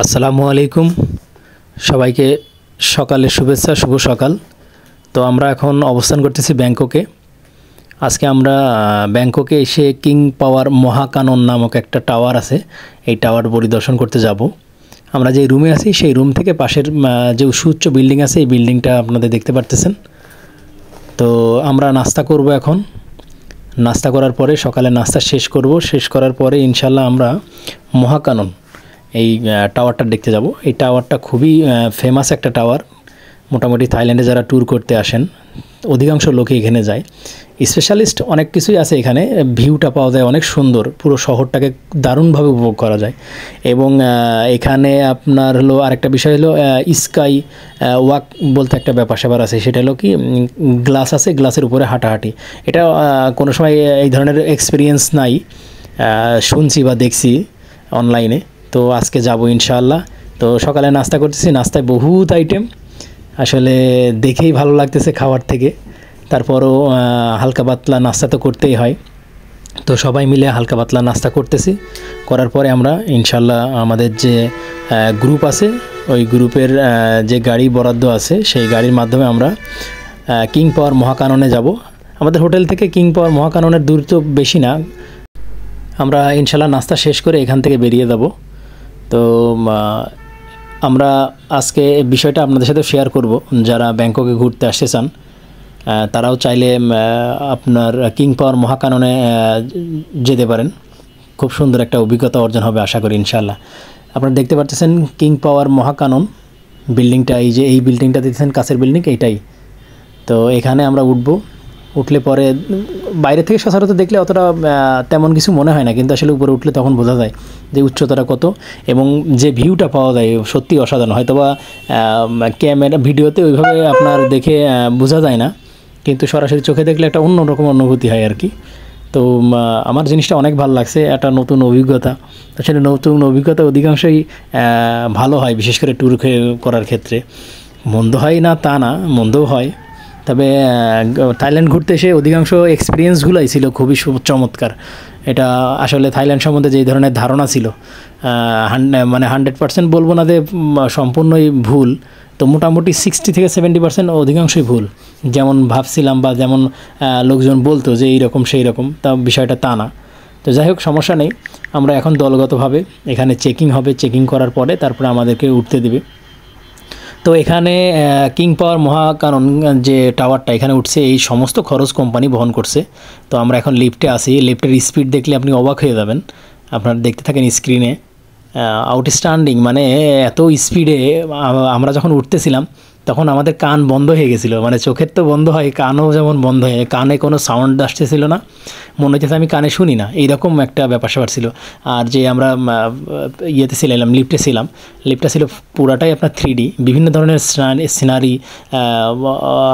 আসসালামু আলাইকুম সবাইকে সকালের শুভেচ্ছা শুভ সকাল। তো আমরা এখন অবস্থান করতেছি ব্যাংককে। আজকে আমরা ব্যাংককে এসে কিং পাওয়ার মহাকানন নামক একটা টাওয়ার আছে, এই টাওয়ার পরিদর্শন করতে যাব। আমরা যে রুমে আছি সেই রুম থেকে পাশের যে সুউচ্চ বিল্ডিং আছে এই বিল্ডিংটা আপনাদের দেখতে পারতেছেন। তো আমরা নাস্তা করব এখন। নাস্তা করার পরে সকালে নাস্তা শেষ করব, শেষ করার পরে ইনশাল্লাহ আমরা মহাকানন এই টাওয়ারটা দেখতে যাব। এই টাওয়ারটা খুবই ফেমাস একটা টাওয়ার। মোটামুটি থাইল্যান্ডে যারা ট্যুর করতে আসেন অধিকাংশ লোকে এখানে যায়। স্পেশালিস্ট অনেক কিছুই আছে এখানে, ভিউটা পাওয়া যায় অনেক সুন্দর, পুরো শহরটাকে দারুণভাবে উপভোগ করা যায়। এবং এখানে আপনার হলো আরেকটা বিষয় হলো স্কাই ওয়াক বলতে একটা ব্যাপার স্যাপার আছে। সেটা হলো কি গ্লাস আছে, গ্লাসের উপরে হাঁটাহাঁটি। এটা কোনো সময় এই ধরনের এক্সপিরিয়েন্স নাই, শুনছি বা দেখছি অনলাইনে। তো আজকে যাব ইনশাআল্লাহ। তো সকালে নাস্তা করতেছি, নাস্তায় বহুত আইটেম, আসলে দেখেই ভালো লাগতেছে খাওয়ার থেকে। তারপরও হালকা পাতলা নাস্তা তো করতেই হয়। তো সবাই মিলে হালকা পাতলা নাস্তা করতেছি। করার পরে আমরা ইনশাআল্লাহ আমাদের যে গ্রুপ আছে ওই গ্রুপের যে গাড়ি বরাদ্দ আছে সেই গাড়ির মাধ্যমে আমরা কিং পাওয়ার মহাকাননে যাব। আমাদের হোটেল থেকে কিং পাওয়ার মহাকাননের দূরত্ব বেশি না। আমরা ইনশাআল্লাহ নাস্তা শেষ করে এখান থেকে বেরিয়ে যাব। তো আমরা আজকে বিষয়টা আপনাদের সাথে শেয়ার করব। যারা ব্যাংককে ঘুরতে আসতে চান তারাও চাইলে আপনার কিং পাওয়ার মহাকাননে যেতে পারেন। খুব সুন্দর একটা অভিজ্ঞতা অর্জন হবে আশা করি ইনশাআল্লাহ। আপনারা দেখতে পাচ্ছেন কিং পাওয়ার মহাকানন বিল্ডিংটা, এই যে এই বিল্ডিংটা দেখছেন কাছের বিল্ডিং এইটাই। তো এখানে আমরা উঠলে পরে বাইরে থেকে সচরাচর দেখলে অতটা তেমন কিছু মনে হয় না, কিন্তু আসলে উপরে উঠলে তখন বোঝা যায় যে উচ্চতাটা কত এবং যে ভিউটা পাওয়া যায় সত্যি অসাধারণ। হয়তোবা ক্যামেরা ভিডিওতে ওইভাবে আপনার দেখে বোঝা যায় না, কিন্তু সরাসরি চোখে দেখলে একটা অন্যরকম অনুভূতি হয় আর কি। তো আমার জিনিসটা অনেক ভালো লাগছে, একটা নতুন অভিজ্ঞতা। আসলে নতুন অভিজ্ঞতা অধিকাংশই ভালো হয়, বিশেষ করে ট্যুর করার ক্ষেত্রে। মন্দ হয় না তা না, মন্দও হয়। তবে থাইল্যান্ড ঘুরতে এসে অধিকাংশ এক্সপিরিয়েন্সগুলোই ছিল খুবই চমৎকার। এটা আসলে থাইল্যান্ড সম্বন্ধে যেই ধরনের ধারণা ছিল মানে 100% বলবো না যে সম্পূর্ণই ভুল, তো মোটামুটি 60 থেকে 70% অধিকাংশই ভুল। যেমন ভাবছিলাম বা যেমন লোকজন বলতো যে এইরকম সেই রকম, তা বিষয়টা তা না। তো যাই হোক, সমস্যা নেই। আমরা এখন দলগতভাবে এখানে চেকিং হবে, চেকিং করার পরে তারপরে আমাদেরকে উঠতে দেবে। তো এখানে কিং পাওয়ার মহাকানন যে টাওয়ারটা এখানে উঠছে এই সমস্ত খরচ কোম্পানি বহন করছে। তো আমরা এখন লিফটে আসি। লিফটের স্পিড দেখলে আপনি অবাক হয়ে যাবেন। আপনারা দেখতে থাকেন স্ক্রিনে, আউটস্ট্যান্ডিং, মানে এত স্পিডে। আমরা যখন উঠতেছিলাম তখন আমাদের কান বন্ধ হয়ে গেছিলো, মানে চোখের তো বন্ধ হয়, কানও যেমন বন্ধ হয়ে, কানে কোনো সাউন্ড আসতেছিল না, মনে হচ্ছে আমি কানে শুনি না, এইরকম একটা ব্যাপার স্যাপার ছিল। আর যে আমরা ইয়েতে ছিলাম, লিফটটা ছিল পুরাটাই আপনার 3D, বিভিন্ন ধরনের সিনারি।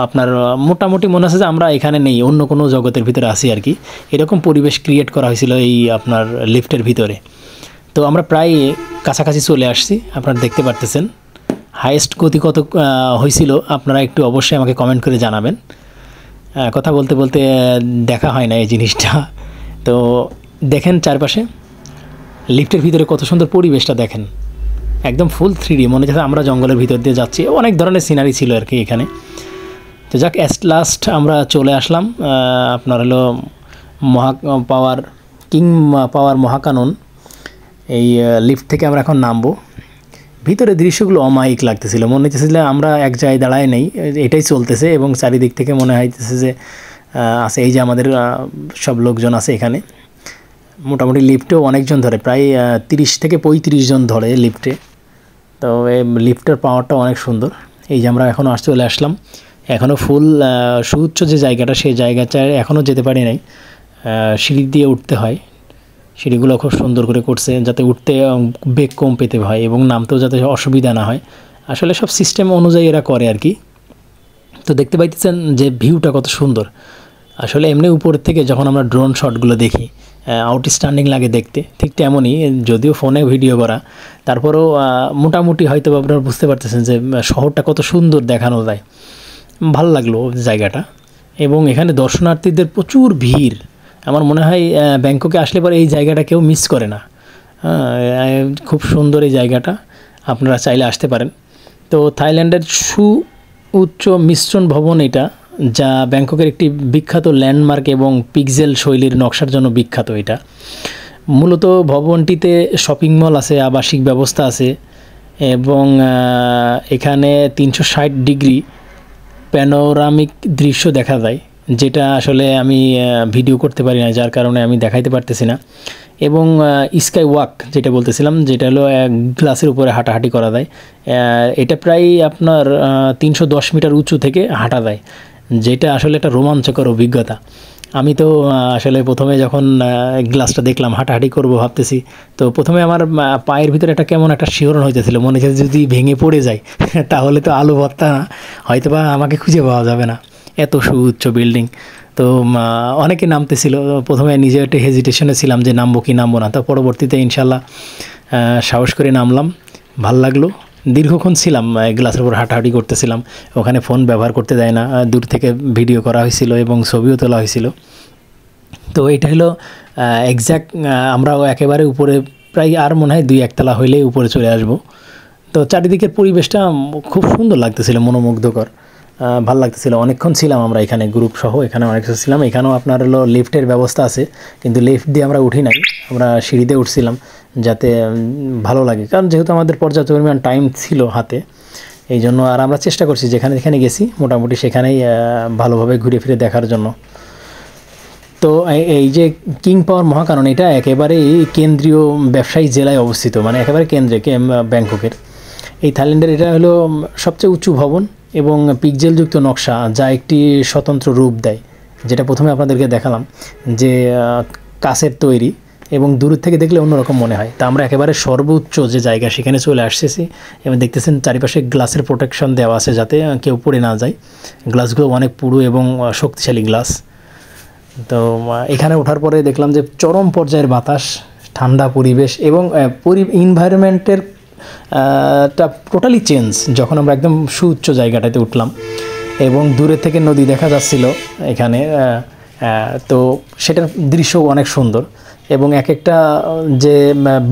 আপনার মোটামুটি মনে হচ্ছে যে আমরা এখানে নেই, অন্য কোনো জগতের ভিতরে আসি আর কি। এরকম পরিবেশ ক্রিয়েট করা হয়েছিল এই আপনার লিফটের ভিতরে। তো আমরা প্রায় কাছাকাছি চলে আসছি, আপনারা দেখতে পারতেছেন। হাইয়েস্ট গতি কত হয়েছিল আপনারা একটু অবশ্যই আমাকে কমেন্ট করে জানাবেন। কথা বলতে বলতে দেখা হয় না এই জিনিসটা। তো দেখেন চারপাশে লিফটের ভিতরে কত সুন্দর পরিবেশটা দেখেন, একদম ফুল 3D, মনে হচ্ছে আমরা জঙ্গলের ভিতর দিয়ে যাচ্ছি। অনেক ধরনের সিনারি ছিল আর কি এখানে। তো যাক, অ্যাট লাস্ট আমরা চলে আসলাম আপনার হলো কিং পাওয়ার মহাকানন। এই লিফট থেকে আমরা এখন নামবো। ভিতরে দৃশ্যগুলো অমায়িক লাগতেছিল, মনে হচ্ছিল আমরা এক জায়গায় দাঁড়ায় নেই, এটাই চলতেছে। এবং চারিদিক থেকে মনে হইতেছে যে আছে, এই যে আমাদের সব লোকজন আছে এখানে। মোটামুটি লিফটেও অনেকজন ধরে, প্রায় 30 থেকে 35 জন ধরে লিফটে। তো এই লিফটের পাওয়ারটা অনেক সুন্দর। এই যে আমরা এখনও চলে আসলাম, এখনও ফুল সুউচ্চ যে জায়গাটা সেই জায়গাটায় এখনও যেতে পারি নাই, সিঁড়ি দিয়ে উঠতে হয়। সিঁড়িগুলো খুব সুন্দর করে করছে যাতে উঠতে বেগ কম পেতে হয় এবং নামতেও যাতে অসুবিধা না হয়। আসলে সব সিস্টেম অনুযায়ী এরা করে আর কি। তো দেখতে পাইতেছেন যে ভিউটা কত সুন্দর। আসলে এমনি উপর থেকে যখন আমরা ড্রোন শটগুলো দেখি আউটস্ট্যান্ডিং লাগে দেখতে, ঠিক তেমনই, যদিও ফোনে ভিডিও করা, তারপরেও মোটামুটি হয়তো আপনারা বুঝতে পারতেছেন যে শহরটা কত সুন্দর দেখানো যায়। ভালো লাগলো জায়গাটা। এবং এখানে দর্শনার্থীদের প্রচুর ভিড়। আমার মনে হয় ব্যাংককে আসলে পরে এই জায়গাটা কেউ মিস করে না। খুব সুন্দর এই জায়গাটা। আপনারা চাইলে আসতে পারেন। তো থাইল্যান্ডের উচ্চ মিশ্রণ ভবন এটা, যা ব্যাংককের একটি বিখ্যাত ল্যান্ডমার্ক এবং পিক্সেল শৈলীর নকশার জন্য বিখ্যাত। এটা মূলত ভবনটিতে শপিং মল আছে, আবাসিক ব্যবস্থা আছে এবং এখানে 360 ডিগ্রি প্যানোরামিক দৃশ্য দেখা যায়, যেটা আসলে আমি ভিডিও করতে পারি না, যার কারণে আমি দেখাইতে পারতেছি না। এবং স্কাই ওয়াক যেটা বলতেছিলাম, যেটা হলো গ্লাসের উপরে হাঁটাহাঁটি করা যায়। এটা প্রায় আপনার 310 মিটার উঁচু থেকে হাঁটা যায়, যেটা আসলে একটা রোমাঞ্চকর অভিজ্ঞতা। আমি তো আসলে প্রথমে যখন গ্লাসটা দেখলাম, হাঁটাহাঁটি করব ভাবতেছি, তো প্রথমে আমার পায়ের ভিতরে একটা কেমন একটা শিহরণ হইতেছিল, মনে হচ্ছে যদি ভেঙে পড়ে যায় তাহলে তো আলু ভর্তা হয়তো বা আমাকে খুঁজে পাওয়া যাবে না, এত সুউচ্চ বিল্ডিং। তো অনেকে নামতেছিল, প্রথমে নিজে একটা হেজিটেশনে ছিলাম যে নামবো কি নামবো না, তো পরবর্তীতে ইনশাল্লাহ সাহস করে নামলাম। ভাল লাগলো। দীর্ঘক্ষণ ছিলাম গ্লাসের উপর হাঁটাহাঁটি করতেছিলাম। ওখানে ফোন ব্যবহার করতে দেয় না, দূর থেকে ভিডিও করা হয়েছিল এবং ছবিও তোলা হয়েছিল। তো এটা হলো এক্স্যাক্ট, আমরাও একেবারে উপরে, প্রায় আর মনে হয় 2-1 তলা হইলেই উপরে চলে আসব। তো চারিদিকের পরিবেশটা খুব সুন্দর লাগতেছিল, মনোমুগ্ধকর, ভালো লাগতেছিল। অনেকক্ষণ ছিলাম আমরা এখানে, গ্রুপ সহ এখানে অনেক ছিলাম। এখানেও আপনার হলো লিফটের ব্যবস্থা আছে, কিন্তু লিফট দিয়ে আমরা উঠি নাই, আমরা সিঁড়িতে উঠছিলাম যাতে ভালো লাগে, কারণ যেহেতু আমাদের পর্যাপ্ত পরিমাণ টাইম ছিল হাতে, এই জন্য। আর আমরা চেষ্টা করছি যেখানে গেছি মোটামুটি সেখানেই ভালোভাবে ঘুরে ফিরে দেখার জন্য। তো এই যে কিং পাওয়ার মহাকানন, এটা একেবারেই কেন্দ্রীয় ব্যবসায়ী জেলায় অবস্থিত, মানে একেবারে কেন্দ্রে ব্যাংককের। এই থাইল্যান্ডের এটা হলো সবচেয়ে উঁচু ভবন এবং পিক্সেলযুক্ত নকশা, যা একটি স্বতন্ত্র রূপ দেয়, যেটা প্রথমে আপনাদেরকে দেখালাম যে কাচের তৈরি এবং দূর থেকে দেখলে অন্যরকম মনে হয়। তা আমরা একেবারে সর্বোচ্চ যে জায়গা সেখানে চলে আসতেছি এবং দেখতেছেন চারিপাশে গ্লাসের প্রোটেকশন দেওয়া আছে যাতে কেউ পড়ে না যায়। গ্লাসগুলো অনেক পুরু এবং শক্তিশালী গ্লাস। তো এখানে ওঠার পরে দেখলাম যে চরম পর্যায়ের বাতাস, ঠান্ডা পরিবেশ এবং এনভায়রনমেন্টের টোটালি চেঞ্জ যখন আমরা একদম সুউচ্চ জায়গাটাতে উঠলাম এবং দূরে থেকে নদী দেখা যাচ্ছিল এখানে। তো সেটার দৃশ্য অনেক সুন্দর এবং এক একটা যে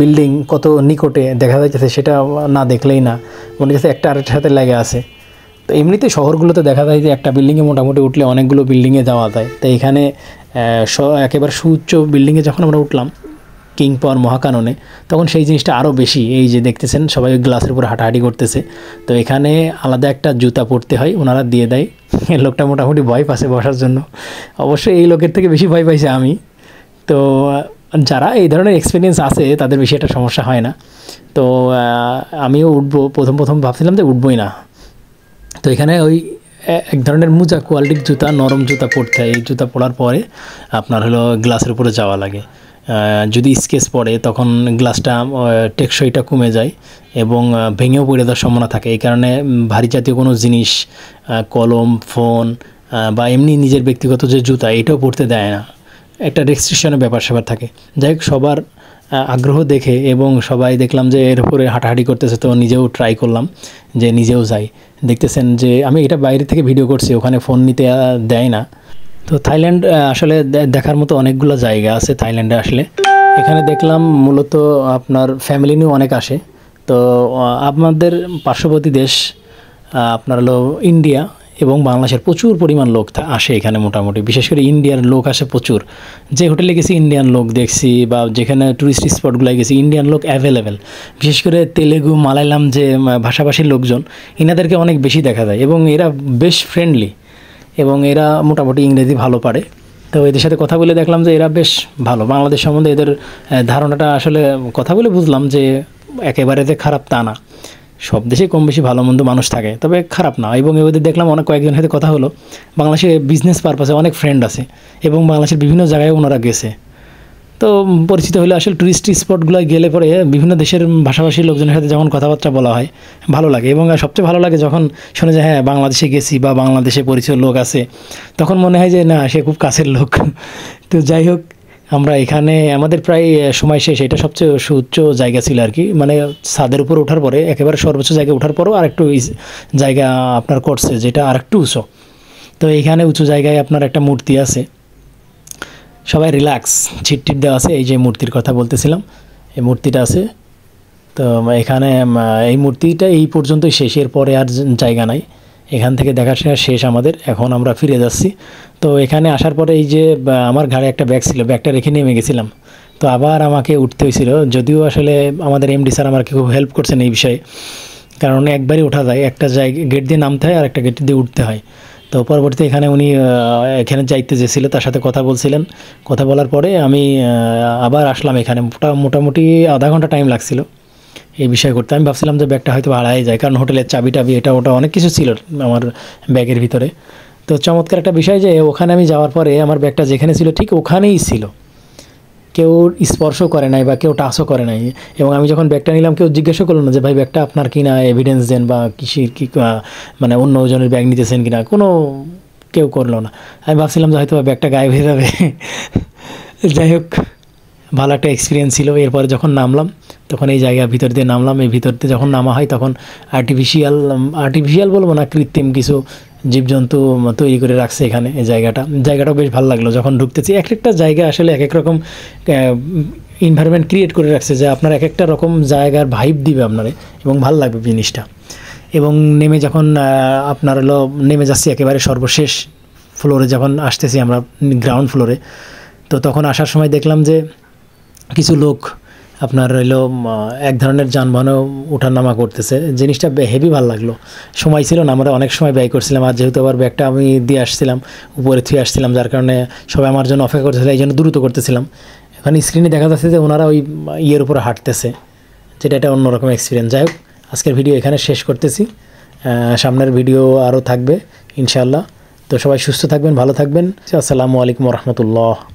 বিল্ডিং কত নিকটে দেখা যাচ্ছে, সেটা না দেখলেই না, মনে হচ্ছে একটা আরেকটার সাথে লেগে আছে। তো এমনিতে শহরগুলোতে দেখা যায় যে একটা বিল্ডিংয়ে মোটামুটি উঠলে অনেকগুলো বিল্ডিংয়ে যাওয়া যায়। তো এখানে একেবারে সুউচ্চ বিল্ডিংয়ে যখন আমরা উঠলাম কিং পাওয়ার মহাকাননে, তখন সেই জিনিসটা আরও বেশি। এই যে দেখতেছেন সবাই গ্লাসের উপর হাঁটাহাঁটি করতেছে, তো এখানে আলাদা একটা জুতা পরতে হয়, ওনারা দিয়ে দেয়। এই লোকটা মোটামুটি ভয় পাচ্ছে বসার জন্য, অবশ্যই এই লোকের থেকে বেশি ভয় পাইছে আমি। তো যারা এই ধরনের এক্সপিরিয়েন্স আছে তাদের বেশি একটা সমস্যা হয় না। তো আমিও উঠবো, প্রথম ভাবছিলাম যে উঠবই না। তো এখানে ওই এক ধরনের মোজা, কোয়ালিটির জুতা, নরম জুতা পরতে হয়। এই জুতা পরার পরে আপনার হলো গ্লাসের উপরে যাওয়া লাগে। যদি স্কেচ পড়ে তখন গ্লাসটা টেকসইটা কমে যায় এবং ভেঙেও পড়ে যাওয়ার সম্ভাবনা থাকে। এই কারণে ভারী জাতীয় কোনো জিনিস, কলম, ফোন বা এমনি নিজের ব্যক্তিগত যে জুতা, এটাও পরতে দেয় না, একটা রেস্ট্রিকশনের ব্যাপার থাকে। যাই হোক, সবার আগ্রহ দেখে এবং সবাই দেখলাম যে এর উপরে হাঁটাহাঁটি করতেছে, তো নিজেও ট্রাই করলাম যে নিজেও যাই। দেখতেছেন যে আমি এটা বাইরে থেকে ভিডিও করছি, ওখানে ফোন নিতে দেয় না। তো থাইল্যান্ড আসলে দেখার মতো অনেকগুলো জায়গা আছে থাইল্যান্ডে আসলে। এখানে দেখলাম মূলত আপনার ফ্যামিলি নিয়েও অনেক আসে। তো আপনাদের পার্শ্ববর্তী দেশ আপনার হলো ইন্ডিয়া এবং বাংলাদেশের প্রচুর পরিমাণ লোক আসে এখানে, মোটামুটি বিশেষ করে ইন্ডিয়ার লোক আসে প্রচুর। যে হোটেলে গেছি ইন্ডিয়ান লোক দেখছি, বা যেখানে টুরিস্ট স্পটগুলোয় গেছি ইন্ডিয়ান লোক অ্যাভেলেবেল। বিশেষ করে তেলেগু, মালায়ালাম যে ভাষাভাষীর লোকজন, এনাদেরকে অনেক বেশি দেখা যায় এবং এরা বেশ ফ্রেন্ডলি এবং এরা মোটামুটি ইংরেজি ভালো পারে। তো এদের সাথে কথা বলে দেখলাম যে এরা বেশ ভালো। বাংলাদেশ সম্বন্ধে এদের ধারণাটা আসলে কথা বলে বুঝলাম যে একেবারে যে খারাপ তা না, সব দেশে কম বেশি ভালো মন্দ মানুষ থাকে, তবে খারাপ না। এবং এদের দেখলাম অনেক কয়েকজনের সাথে কথা হলো, বাংলাদেশে বিজনেস পারপাসে অনেক ফ্রেন্ড আছে এবং বাংলাদেশের বিভিন্ন জায়গায় ওনারা গেছে। তো পরিচিত হলে আসলে টুরিস্ট স্পটগুলোয় গেলে পরে বিভিন্ন দেশের ভাষাভাষীর লোকজনের সাথে যখন কথাবার্তা বলা হয় ভালো লাগে। এবং সবচেয়ে ভালো লাগে যখন শুনে যে হ্যাঁ বাংলাদেশে গেছি বা বাংলাদেশে পরিচিত লোক আছে, তখন মনে হয় যে না, সে খুব কাছের লোক। তো যাই হোক, আমরা এখানে আমাদের প্রায় সময় শেষ। এটা সবচেয়ে সুউচ্চ জায়গা ছিল আর কি, মানে ছাদের উপর ওঠার পরে একেবারে সর্বোচ্চ জায়গায় ওঠার পরেও আরেকটু জায়গা আপনার করছে, যেটা আরেকটু উঁচু। তো এখানে উঁচু জায়গায় আপনার একটা মূর্তি আছে, সবাই রিল্যাক্স, ছিটটিট দেওয়া আছে। এই যে মূর্তির কথা বলতেছিলাম, এই মূর্তিটা আছে তো এখানে এই মূর্তিটা এই পর্যন্তই শেষ, এরপরে আর জায়গা নাই। এখান থেকে দেখাশোনা শেষ আমাদের, এখন আমরা ফিরে যাচ্ছি। তো এখানে আসার পরে এই যে আমার ঘাড়ে একটা ব্যাগ ছিল, ব্যাগটা রেখে নেমে গেছিলাম। তো আবার আমাকে উঠতে হয়েছিল, যদিও আসলে আমাদের এমডি স্যার আমাকে খুব হেল্প করছেন এই বিষয়ে, কারণ একবারই ওঠা যায়, একটা গেট দিয়ে নামতে হয় আর একটা গেট দিয়ে উঠতে হয়। তো পরবর্তীতে এখানে উনি এখানে যাইতে যেছিল, তার সাথে কথা বলছিলেন। কথা বলার পরে আমি আবার আসলাম এখানে, মোটামুটি আধা ঘন্টা টাইম লাগছিল এই বিষয় করতে। আমি ভাবছিলাম যে ব্যাগটা হয়তো হারাই যায়, কারণ হোটেলের চাবি টাবি এটা ওটা অনেক কিছু ছিল আমার ব্যাগের ভিতরে। তো চমৎকার একটা বিষয় যে ওখানে আমি যাওয়ার পরে আমার ব্যাগটা যেখানে ছিল ঠিক ওখানেই ছিল, কেউ স্পর্শ করে নাই বা কেউ টাচও করে নাই। এবং আমি যখন ব্যাগটা নিলাম কেউ জিজ্ঞাসা করলো না যে ভাই ব্যাগটা আপনার কি না, এভিডেন্স দেন বা কিসের কী মানে অন্য জনের ব্যাগ নিতেছেন কি না, কোনো কেউ করলো না। আমি ভাবছিলাম যে হয়তো ব্যাগটা গায়েব হয়ে যাবে। যাই হোক, ভালো একটা এক্সপিরিয়েন্স ছিল। এরপরে যখন নামলাম তখন এই জায়গার ভিতর দিয়ে নামলাম, এই ভিতর দিয়ে যখন নামা হয় তখন আর্টিফিশিয়াল বলবো না, কৃত্রিম কিছু জীবজন্তু তৈরি করে রাখছে এখানে। এই জায়গাটাও বেশ ভালো লাগলো যখন ঢুকতেছি। এক একটা জায়গা আসলে এক এক রকম এনভায়রনমেন্ট ক্রিয়েট করে রাখছে, যে আপনার এক একটা রকম জায়গার ভাইব দিবে আপনারে এবং ভালো লাগবে জিনিসটা। এবং নেমে যখন আপনার হলো নেমে যাচ্ছি একেবারে সর্বশেষ ফ্লোরে, যখন আসতেছি আমরা গ্রাউন্ড ফ্লোরে, তো তখন আসার সময় দেখলাম যে কিছু লোক আপনার হলো এক ধরনের যানবাহনেও ওঠানামা করতেছে। জিনিসটা হেভি ভালো লাগলো। সময় ছিল না, আমরা অনেক সময় ব্যয় করছিলাম, আর যেহেতু আবার ব্যাগটা আমি দিয়ে আসছিলাম, উপরে থুয়ে আসছিলাম, যার কারণে সবাই আমার জন্য অপেক্ষা করতেছিল, এই জন্য দ্রুত করতেছিলাম। এখন স্ক্রিনে দেখা যাচ্ছে যে ওনারা ওই ইয়ের উপরে হাঁটতেছে, যেটা একটা অন্যরকম এক্সপিরিয়েন্স। যাই হোক, আজকের ভিডিও এখানে শেষ করতেছি, সামনের ভিডিও আরও থাকবে ইনশাআল্লাহ। তো সবাই সুস্থ থাকবেন, ভালো থাকবেন। আসসালামু আলাইকুম রহমতুল্লাহ।